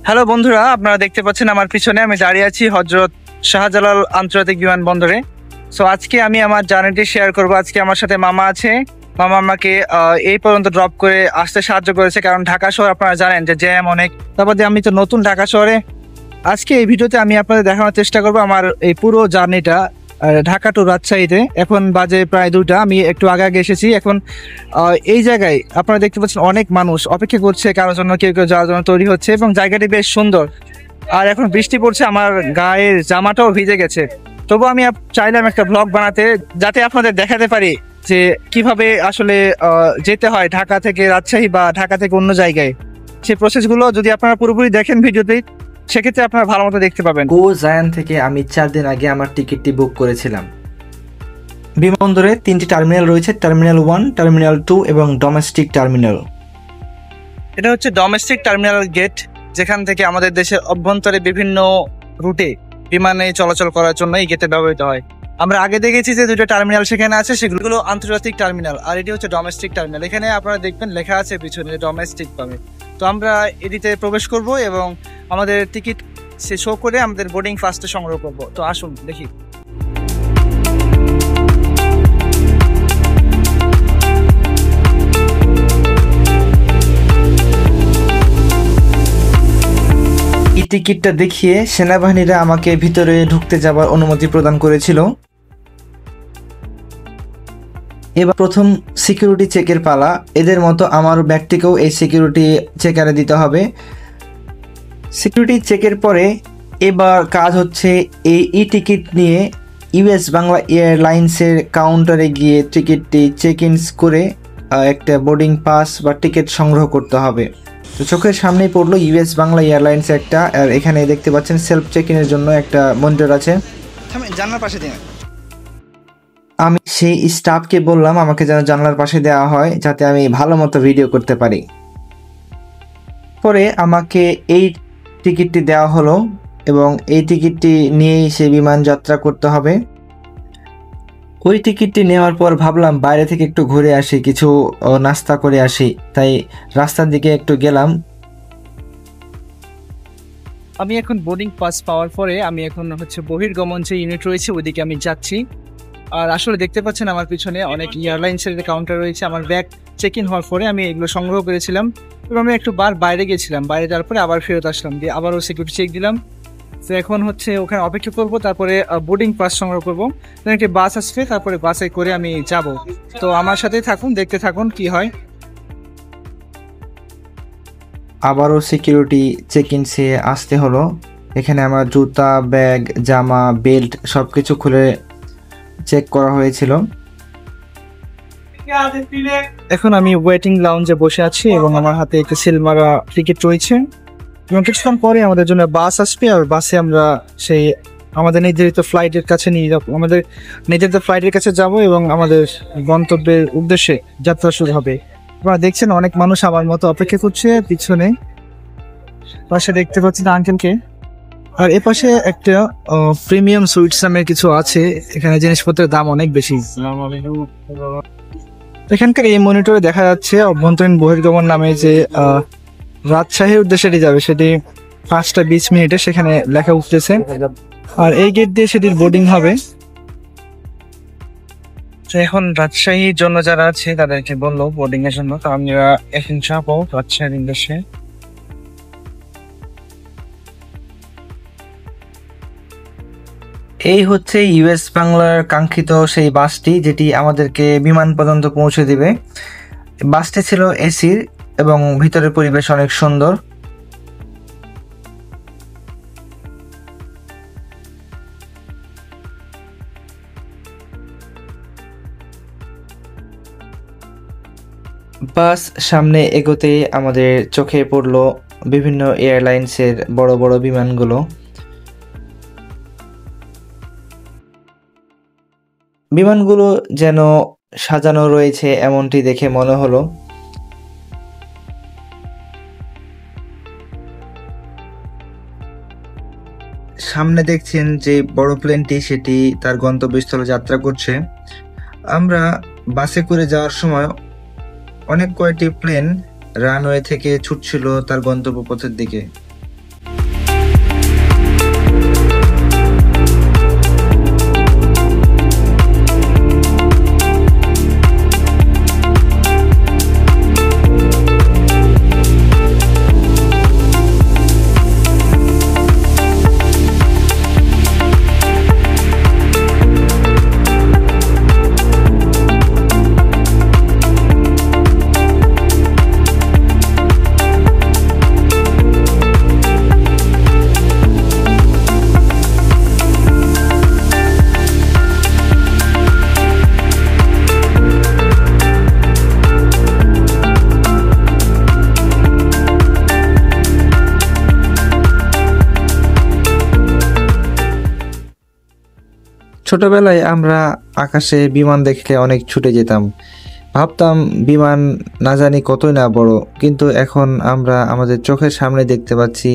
Hello বন্ধুরা, আপনারা দেখতে পাচ্ছেন আমার পিছনে আমি দাঁড়িয়ে আছি হযরত শাহজালাল আন্তর্জাতিক বিমানবন্দরে। সো আজকে আমি আমার জার্নিটি শেয়ার করব। আজকে আমার সাথে মামা আছে। মামা আমাকে এই পর্যন্ত ড্রপ করে আসতে সাহায্য করেছে, কারণ ঢাকা শহর আপনারা জানেন যে জ্যাম অনেক। তারপরে আমি তো নতুন ঢাকা শহরে। আজকে এই ভিডিওতে আমি আপনাদের দেখানোর চেষ্টা করব আমার এই পুরো জার্নিটা ঢাকা টু রাজশাহীতে। এখন বাজে প্রায় 2টা, আমি একটু আগে আগে এসেছি। এখন এই জায়গায় আপনারা দেখতে পাচ্ছেন অনেক মানুষ অপেক্ষা করছে কারোর জন্য, কেউ কেউ যাওয়ার জন্য তৈরি হচ্ছে, এবং জায়গাটি বেশ সুন্দর। আর এখন বৃষ্টি পড়ছে, আমার গায়ের জামাটাও ভিজে গেছে। তবু আমি চাইলাম একটা ব্লগ বানাতে, যাতে আপনাদের দেখাতে পারি যে কিভাবে আসলে যেতে হয় ঢাকা থেকে রাজশাহী বা ঢাকা থেকে অন্য জায়গায়। সেই প্রসেসগুলো যদি আপনারা পুরোপুরি দেখেন ভিডিওতে, সেক্ষেত্রে আপনারা ভালো মতো দেখতে পাবেন। গো জায়ান থেকে আমি 4 দিন আগে আমার টিকিটটি বুক করেছিলাম। বিমানবন্দরে 3টি টার্মিনাল রয়েছে, টার্মিনাল 1, টার্মিনাল 2 এবং ডোমেস্টিক টার্মিনাল। এটা হচ্ছে ডোমেস্টিক টার্মিনাল গেট, যেখান থেকে আমাদের দেশের অভ্যন্তরে বিভিন্ন রুটে বিমানে চলাচল করার জন্য এই গেটে ব্যবহৃত হয়। আমরা আগে দেখেছি যে 2টা টার্মিনাল সেখানে আছে, সেগুলো আন্তর্জাতিক টার্মিনাল, আর এটি হচ্ছে ডোমেস্টিক টার্মিনাল। এখানে আপনারা দেখবেন লেখা আছে পিছনে ডোমেস্টিক পাবে। তো আমরা এটিতে প্রবেশ করব এবং আমাদের টিকিট সে শো করে আমাদের বোর্ডিং ফার্স্টে সংগ্রহ করব। তো আসুন দেখি। এই টিকিটটা দেখিয়ে সেনাবাহিনীরা আমাকে ভিতরে ঢুকতে যাবার অনুমতি প্রদান করেছিল। এবার প্রথম সিকিউরিটি চেকের পালা। এদের মতো আমার ব্যাগটিকেও এই সিকিউরিটি চেকারে দিতে হবে। সিকিউরিটি চেকের পরে এবার কাজ হচ্ছে এই টিকিট নিয়ে ইউএস বাংলা এয়ারলাইন্সের কাউন্টারে গিয়ে টিকিটটি চেক ইন করে একটা বোর্ডিং পাস বা টিকিট সংগ্রহ করতে হবে। তো চোখের সামনেই পড়লো ইউএস বাংলা এয়ারলাইন্স একটা, আর এখানে দেখতে পাচ্ছেন সেলফ চেক ইনের জন্য একটা মনিটর আছে। জানার পাশে দিন। আমি সেই স্টাফকে বললাম আমাকে যেন জানলার পাশে দেওয়া হয়, যাতে আমি ভালো মতো ভিডিও করতে পারি। পরে আমাকে এই টিকিটটি দেওয়া হলো এবং এই টিকিটটি নিয়েই সে বিমান যাত্রা করতে হবে। ওই টিকিটটি নেওয়ার পর ভাবলাম বাইরে থেকে একটু ঘুরে আসি, কিছু নাস্তা করে আসি, তাই রাস্তার দিকে একটু গেলাম। আমি এখন বোর্ডিং পাস পাওয়ার পরে আমি এখন হচ্ছে বহির্গমন যে ইউনিট রয়েছে ওইদিকে আমি যাচ্ছি। আর আসলে দেখতে পাচ্ছেন আমার পিছনে অনেক এয়ারলাইন্সের কাউন্টার রয়েছে। আমার ব্যাগ চেক ইন হওয়ার পরে আমি এগুলো সংগ্রহ করেছিলাম এবং আমি একটু বাইরে গেছিলাম। বাইরে যাওয়ার পরে আবার ফেরত আসলাম, দিয়ে আবারও সিকিউরিটি চেক দিলাম। তো এখন হচ্ছে ওখানে অপেক্ষা করবো, তারপরে বোর্ডিং পাস সংগ্রহ করবো। একটি বাস আসবে, তারপরে বাসে করে আমি যাব। তো আমার সাথেই থাকুন, দেখতে থাকুন কি হয়। আবারও সিকিউরিটি চেক ইন সে আসতে হলো। এখানে আমার জুতা, ব্যাগ, জামা, বেল্ট সব কিছু খুলে চেক করা হয়েছিল। এখন আমি ওয়েটিং লাউঞ্জে বসে আছি এবং আমার হাতে একটা সিল মারা টিকিট রয়েছে। এবং কিছুক্ষণ পরে আমাদের জন্য বাস আসবে, আর বাসে আমরা সেই আমাদের নির্ধারিত ফ্লাইটের কাছে নিয়ে যাবো, আমাদের নির্ধারিত ফ্লাইটের কাছে যাব এবং আমাদের গন্তব্যের উদ্দেশ্যে যাত্রা শুরু হবে। আপনারা দেখছেন অনেক মানুষ আমার মতো অপেক্ষা করছে পিছনে। পাশে দেখতে পাচ্ছেন আঙ্কেলকে। আর এ পাশে একটা প্রিমিয়াম সুইটস নামের কিছু আছে, এখানে জিনিসপত্রের দাম অনেক বেশি। এখানকার এই মনিটরে দেখা যাচ্ছে অভ্যন্তরীণ বহির্গমন নামে যে রাজশাহীর উদ্দেশ্যে যাবে, সেটি 5টা 20 মিনিটে সেখানে লেখা উঠতেছে। আর এই গেট দিয়ে সেটির বোর্ডিং হবে। এখন রাজশাহীর জন্য যারা আছে তাদেরকে বললো বোর্ডিং এর জন্য, তো আমরা এখন যাবো রাজশাহীর উদ্দেশ্যে। এই হচ্ছে ইউএস বাংলার কাঙ্ক্ষিত সেই বাসটি, যেটি আমাদেরকে বিমান পর্যন্ত পৌঁছে দিবে। বাসটি ছিল এসির এবং ভিতরের পরিবেশ অনেক সুন্দর। বাস সামনে এগোতে আমাদের চোখে পড়লো বিভিন্ন এয়ারলাইন্সের বড় বড় বিমানগুলো। বিমানগুলো যেন সাজানো রয়েছে এমনটি দেখে মনে হলো। সামনে দেখছেন যে বড় প্লেনটি, সেটি তার গন্তব্যস্থলে যাত্রা করছে। আমরা বাসে করে যাওয়ার সময় অনেক কয়টি প্লেন রানওয়ে থেকে ছুটছিল তার গন্তব্য পথের দিকে। ছোটবেলায় আমরা আকাশে বিমান দেখলে অনেক ছুটে যেতাম, ভাবতাম বিমান না জানি কতই না বড়, কিন্তু এখন আমরা আমাদের চোখের সামনে দেখতে পাচ্ছি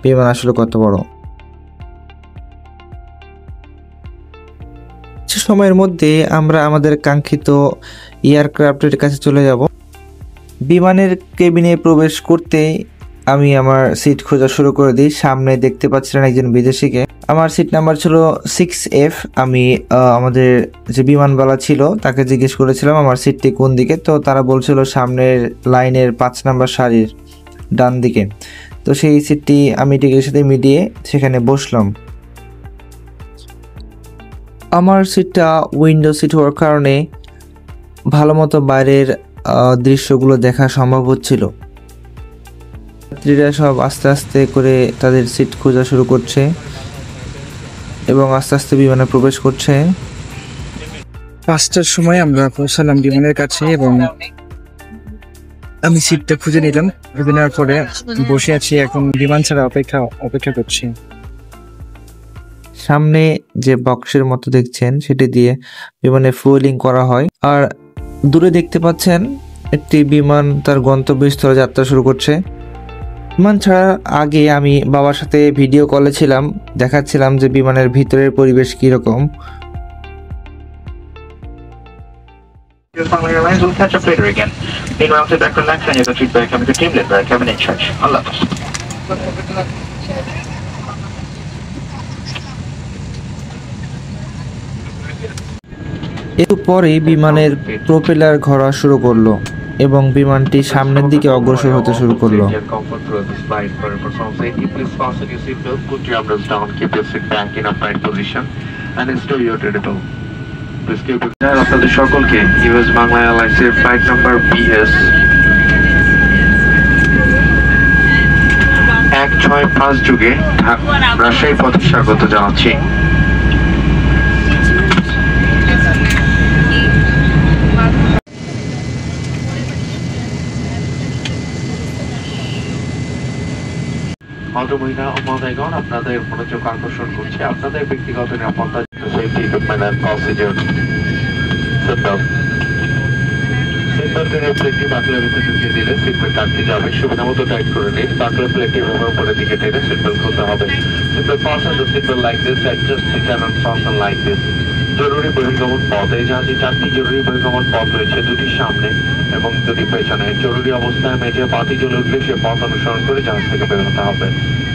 বিমান আসলে কত বড়। কিছু সময়ের মধ্যে আমরা আমাদের কাঙ্ক্ষিত এয়ারক্রাফটের কাছে চলে যাব। বিমানের কেবিনে প্রবেশ করতেই আমি আমার সিট খোঁজা শুরু করে দিই। সামনে দেখতে পাচ্ছিলেন একজন বিদেশিকে। আমার সিট নাম্বার ছিল 6F। আমি আমাদের যে বিমানবালা ছিল তাকে জিজ্ঞেস করেছিলাম আমার সিটটি কোন দিকে, তো তারা বলছিল সামনের লাইনের 5 নাম্বার সারির ডান দিকে। তো সেই সিটটি আমি টিকের সাথে মিলিয়ে সেখানে বসলাম। আমার সিটটা উইন্ডো সিট হওয়ার কারণে ভালো মতো বাইরের দৃশ্যগুলো দেখা সম্ভব হচ্ছিল। যাত্রীরা সব আস্তে আস্তে করে তাদের সিট খোঁজা শুরু করছে এবং আস্তে আস্তে বিমানে প্রবেশ করছে। 5টার সময় আমরা পৌঁছালাম বিমানের কাছে এবং আমি সিটটা খুঁজে নিলাম। খুঁজে নেওয়ার পরে বসে আছি, এখন বিমান ছাড়া অপেক্ষা করছি। সামনে যে বক্সের মতো দেখছেন সেটি দিয়ে বিমানে ফুয়েলিং করা হয়। আর দূরে দেখতে পাচ্ছেন একটি বিমান তার গন্তব্যস্থলে যাত্রা শুরু করছে। বিমান ছাড়ার আগে আমি বাবার সাথে ভিডিও কলে ছিলাম, দেখাচ্ছিলাম যে বিমানের ভিতরের পরিবেশ কিরকম। Bangla Airlines will catch up later again. Meanwhile, sit back, relax, and you can feedback coming to team led by cabin in charge. Allah Hafiz. একটু পরেই বিমানের প্রোপেলার ঘোরা শুরু করলো এবং বিমানটি সামনের দিকে অগ্রসর হতে শুরু করলো। আপনাদের সকলকে ইউএস বাংলা এয়ারলাইন্সের ফ্লাইট নাম্বার BS 165 যুগে রাজশাহী পথে স্বাগত জানাচ্ছি। মহিলা ও মহোদয়গণ, আপনাদের মনোযোগ আকর্ষণ করছে আপনাদের ব্যক্তিগত নিরাপত্তা, সেফটি ইকুইপমেন্ট এন্ড প্রসিডিউর। সিটবেল্টের প্লেটটি বাকলের ভিতরে ঢুকিয়ে দিলে সিটবেল্ট আটকে যাবে। সুবিধা মতো টাইট করে নিন। বাকলের প্লেটটি উপরের দিকে টেনে সিটবেল্ট খুলতে হবে। Seatbelt fasten the seatbelt like this, adjust seat and fasten like this. জরুরি বহির্গমন পথ। এই জাহাজে 4টি জরুরি বহির্গমন পথ রয়েছে, 2টি সামনে এবং 2টি পেছনে। জরুরি অবস্থায় মেঝে বাতি জ্বলে উঠলে সে পথ অনুসরণ করে জাহাজ থেকে বের হতে হবে।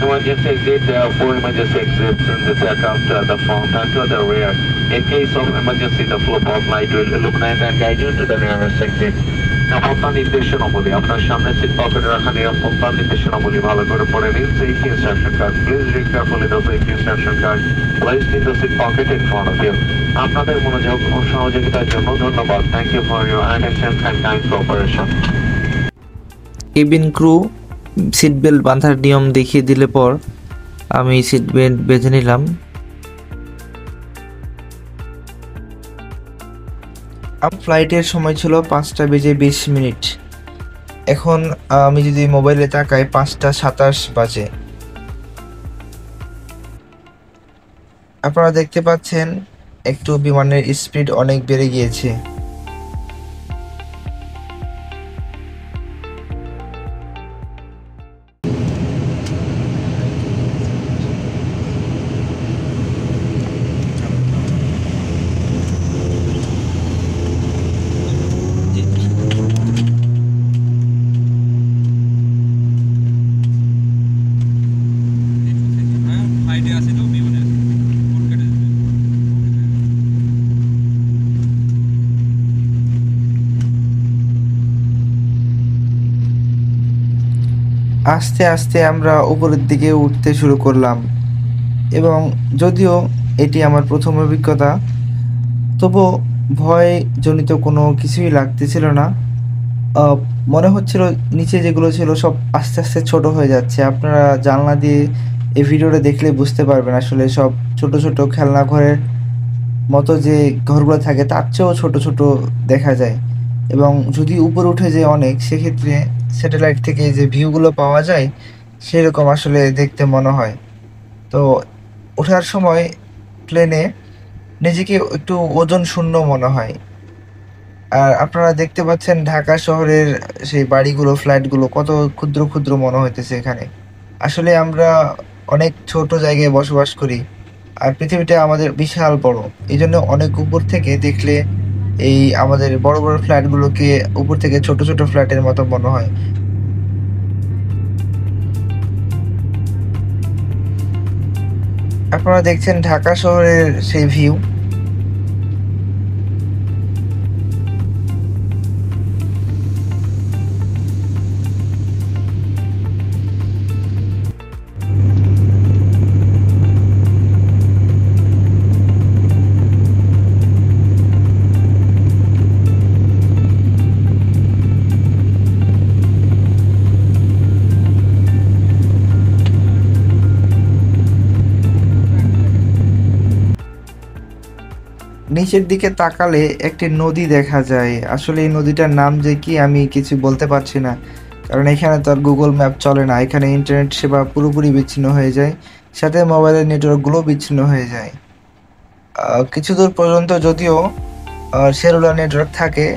Emergency exit, there are 4 emergency exits in this aircraft, the front and to the rear. In case of emergency, the flow path light will illuminate and guide you to the nearest exit. নিরাপত্তা নির্দেশনাবলী। আপনার সামনে seat পকেটে রাখা নিরাপত্তা নির্দেশনাবলী ভালো করে পড়ে নিন। Safety instruction card. Please read carefully the safety instruction card placed in the seat pocket in front of you. আপনাদের মনোযোগ ও সহযোগিতার জন্য ধন্যবাদ। Thank you for your attention and kind cooperation. Cabin crew seat belt বাঁধার নিয়ম দেখিয়ে দিলে পর আমি সিট বেল্ট বেঁধে নিলাম। ফ্লাইটের সময় ছিল 5:20 এখন আমি যদি মোবাইলে তাকাই 5:27 বাজে। আপনারা দেখতে পাচ্ছেন একটু বিমানের স্পিড অনেক বেড়ে গিয়েছে। আস্তে আস্তে আমরা উপরের দিকে উঠতে শুরু করলাম এবং যদিও এটি আমার প্রথম অভিজ্ঞতা, তবুও ভয়জনিত কোনো কিছুই লাগতেছিল না। মনে হচ্ছিল নিচে যেগুলো ছিল সব আস্তে আস্তে ছোট হয়ে যাচ্ছে। আপনারা জানলা দিয়ে এই ভিডিওটা দেখলে বুঝতে পারবেন আসলে সব ছোট ছোট খেলনা ঘরের মতো যে ঘরগুলো থাকে তার চেয়েও ছোট ছোট দেখা যায়। এবং যদি উপরে উঠে যায় অনেক, সেক্ষেত্রে স্যাটেলাইট থেকে যে ভিউগুলো পাওয়া যায় সেরকম আসলে দেখতে মনে হয়। তো ওঠার সময় প্লেনে নিজেকে একটু ওজন শূন্য মনে হয়। আর আপনারা দেখতে পাচ্ছেন ঢাকা শহরের সেই বাড়িগুলো, ফ্ল্যাটগুলো কত ক্ষুদ্র ক্ষুদ্র মনে হইতেছে এখানে। আসলে আমরা অনেক ছোট জায়গায় বসবাস করি, আর পৃথিবীটা আমাদের বিশাল বড়। এই জন্য অনেক উপর থেকে দেখলে এই আমাদের বড় বড় ফ্ল্যাটগুলোকে উপর থেকে ছোট ছোট ফ্ল্যাটের মতো মনে হয়। আপনারা দেখছেন ঢাকা শহরের সেই ভিউ। নিচের দিকে তাকালে একটি নদী দেখা যায়। আসলে এই নদীটার নাম যে কি আমি কিছু বলতে পারছি না, কারণ এখানে তো আর গুগল ম্যাপ চলে না। এখানে ইন্টারনেট সেবা পুরোপুরি বিচ্ছিন্ন হয়ে যায়, সাথে মোবাইলের নেটওয়ার্কগুলো বিচ্ছিন্ন হয়ে যায়। কিছু দূর পর্যন্ত যদিও সেলুলার নেটওয়ার্ক থাকে।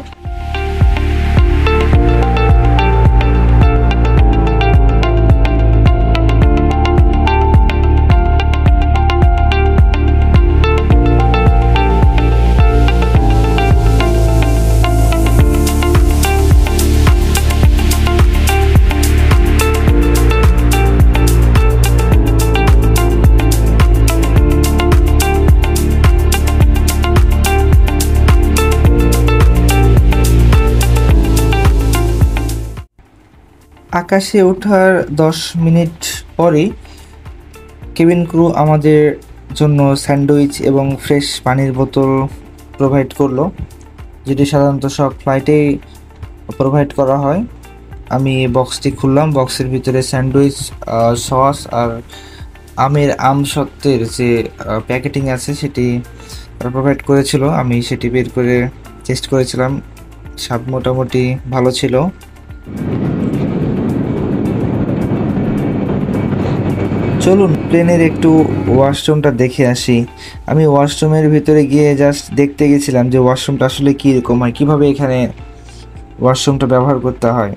আকাশে ওঠার 10 মিনিট পরেই কেবিন ক্রু আমাদের জন্য স্যান্ডউইচ এবং ফ্রেশ পানির বোতল প্রোভাইড করলো, যেটি সাধারণত সব ফ্লাইটেই প্রোভাইড করা হয়। আমি বক্সটি খুললাম, বক্সের ভিতরে স্যান্ডউইচ, সস আর আমসত্ত্বের যে প্যাকেটিং আছে সেটি প্রোভাইড করেছিল। আমি সেটি বের করে টেস্ট করেছিলাম, স্বাদ মোটামুটি ভালো ছিল। চলুন প্লেনের একটু ওয়াশরুমটা দেখে আসি। আমি ওয়াশরুমের ভিতরে গিয়ে জাস্ট দেখতে গেছিলাম যে ওয়াশরুমটা আসলে কীরকম হয়, কীভাবে এখানে ওয়াশরুমটা ব্যবহার করতে হয়।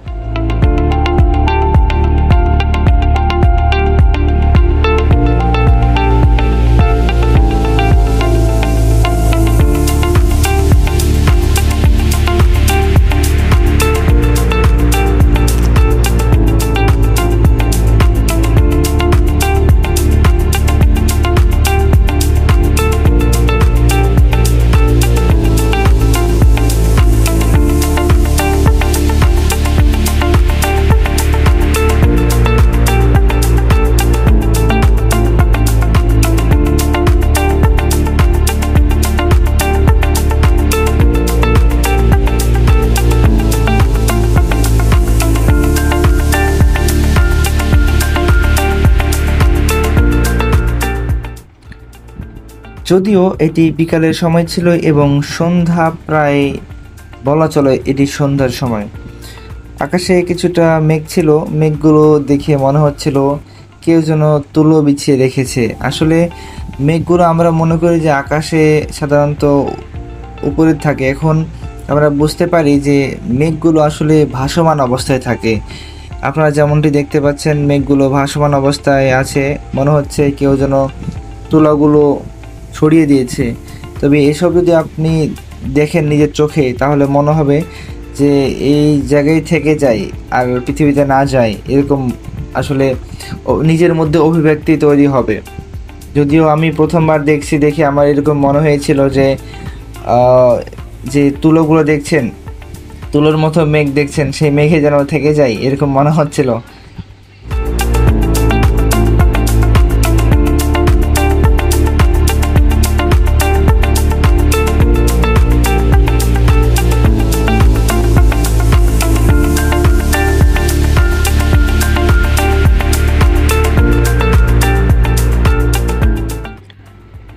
যদিও এটি বিকালের সময় ছিল এবং সন্ধ্যা প্রায় বলা চলে এটি সন্ধ্যার সময়। আকাশে কিছুটা মেঘ ছিল, মেঘগুলো দেখে মনে হচ্ছিল কেউ যেন তুলো বিছিয়ে রেখেছে। আসলে মেঘগুলো আমরা মনে করি যে আকাশে সাধারণত উপরে থাকে, এখন আমরা বুঝতে পারি যে মেঘগুলো আসলে ভাসমান অবস্থায় থাকে। আপনারা যেমনটি দেখতে পাচ্ছেন মেঘগুলো ভাসমান অবস্থায় আছে, মনে হচ্ছে কেউ যেন তুলাগুলো ছড়িয়ে দিয়েছে। তবে এসব যদি আপনি দেখেন নিজের চোখে তাহলে মনে হবে যে এই জায়গায় থেকে যাই আর পৃথিবীতে না যাই, এরকম আসলে নিজের মধ্যে অভিব্যক্তি তৈরি হবে। যদিও আমি প্রথমবার দেখে আমার এরকম মনে হয়েছিল যে যে তুলোগুলো দেখছেন, তুলোর মতো মেঘ দেখছেন, সেই মেঘে যেন থেকে যাই এরকম মনে হচ্ছিল।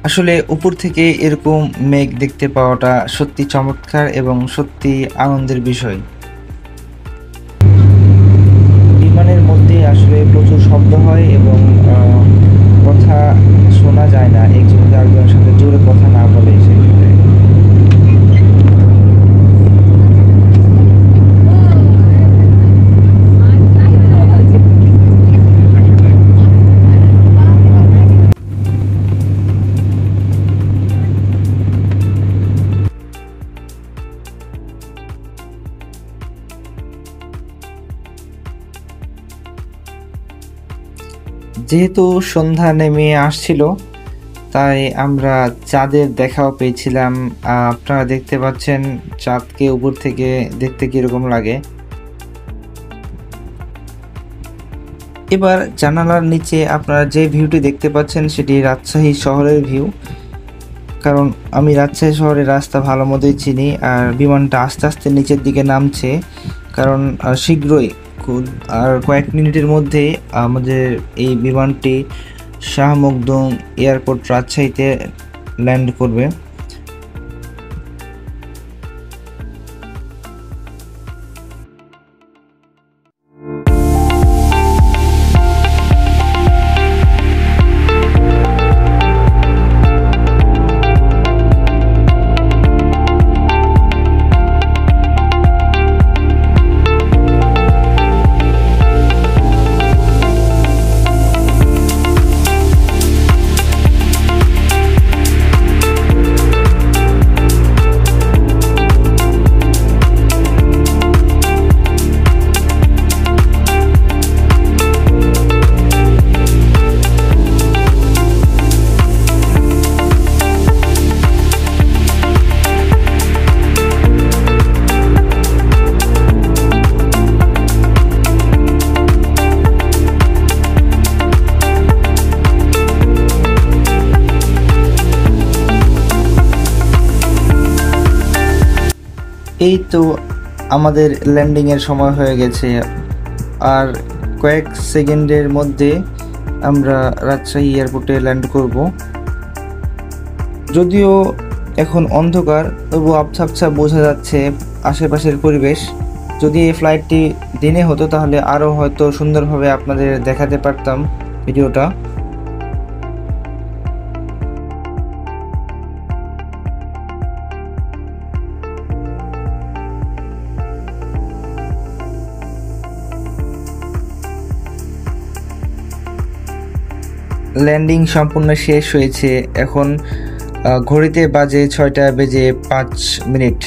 আসলে উপর থেকে এরকম মেঘ দেখতে পাওয়াটা সত্যি চমৎকার এবং সত্যি আনন্দের বিষয়। বিমানের মধ্যে আসলে প্রচুর শব্দ হয় এবং কথা শোনা যায় না, একজন আরেকজনের সাথে জোরে কথা না বলে। যেহেতু সন্ধ্যা নেমে আসছিল, তাই আমরা চাঁদের দেখাও পেয়েছিলাম। আপনারা দেখতে পাচ্ছেন চাঁদকে উপর থেকে দেখতে কীরকম লাগে। এবার জানালার নিচে আপনারা যে ভিউটি দেখতে পাচ্ছেন সেটি রাজশাহী শহরের ভিউ, কারণ আমি রাজশাহী শহরের রাস্তা ভালো মতোই চিনি। আর বিমানটা আস্তে আস্তে নিচের দিকে নামছে, কারণ শীঘ্রই আর কয়েক মিনিটের মধ্যেই আমাদের এই বিমানটি শাহ মখদুম এয়ারপোর্ট রাজশাহীতে ল্যান্ড করবে। এই তো আমাদের ল্যান্ডিংয়ের সময় হয়ে গেছে, আর কয়েক সেকেন্ডের মধ্যে আমরা রাজশাহী এয়ারপোর্টে ল্যান্ড করব। যদিও এখন অন্ধকার, তবু আবছা আবছা বোঝা যাচ্ছে আশেপাশের পরিবেশ। যদি এই ফ্লাইটটি দিনে হতো তাহলে আরও হয়তো সুন্দরভাবে আপনাদের দেখাতে পারতাম ভিডিওটা। ল্যান্ডিং সম্পূর্ণ শেষ হয়েছে। এখন ঘড়িতে বাজে 6:05।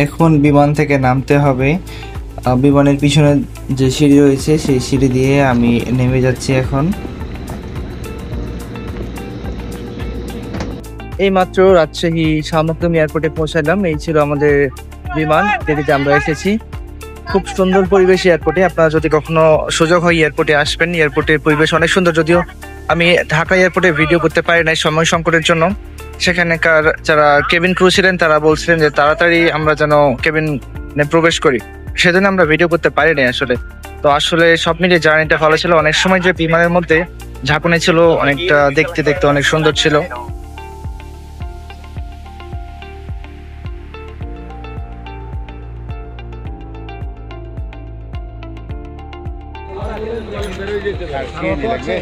এখন বিমান থেকে নামতে হবে। বিমানের পিছনে যে সিঁড়ি রয়েছে সেই সিঁড়ি দিয়ে আমি নেমে যাচ্ছি এখন। এই মাত্র রাজশাহী শাহ মখদুম এয়ারপোর্টে পৌঁছালাম। এই ছিল আমাদের বিমান, যেটিতে আমরা এসেছি। খুব সুন্দর পরিবেশ এয়ারপোর্টে। আপনারা যদি কখনো সুযোগ হয় এয়ারপোর্টে আসবেন, এয়ারপোর্টের পরিবেশ অনেক সুন্দর। যদিও আমি ঢাকা এয়ারপোর্টে ভিডিও করতে পারি নাই সময় সংকটের জন্য। সেখানকার যারা কেবিন ক্রু ছিলেন তারা বলছিলেন যে তাড়াতাড়ি আমরা যেন কেবিনে প্রবেশ করি, সেজন্য আমরা ভিডিও করতে পারি নাই আসলে। তো আসলে সব মিলিয়ে জার্নিটা ভালো ছিল। অনেক সময় যে বিমানের মধ্যে ঝাঁকুনি ছিল, অনেকটা দেখতে দেখতে অনেক সুন্দর ছিল। লাগবে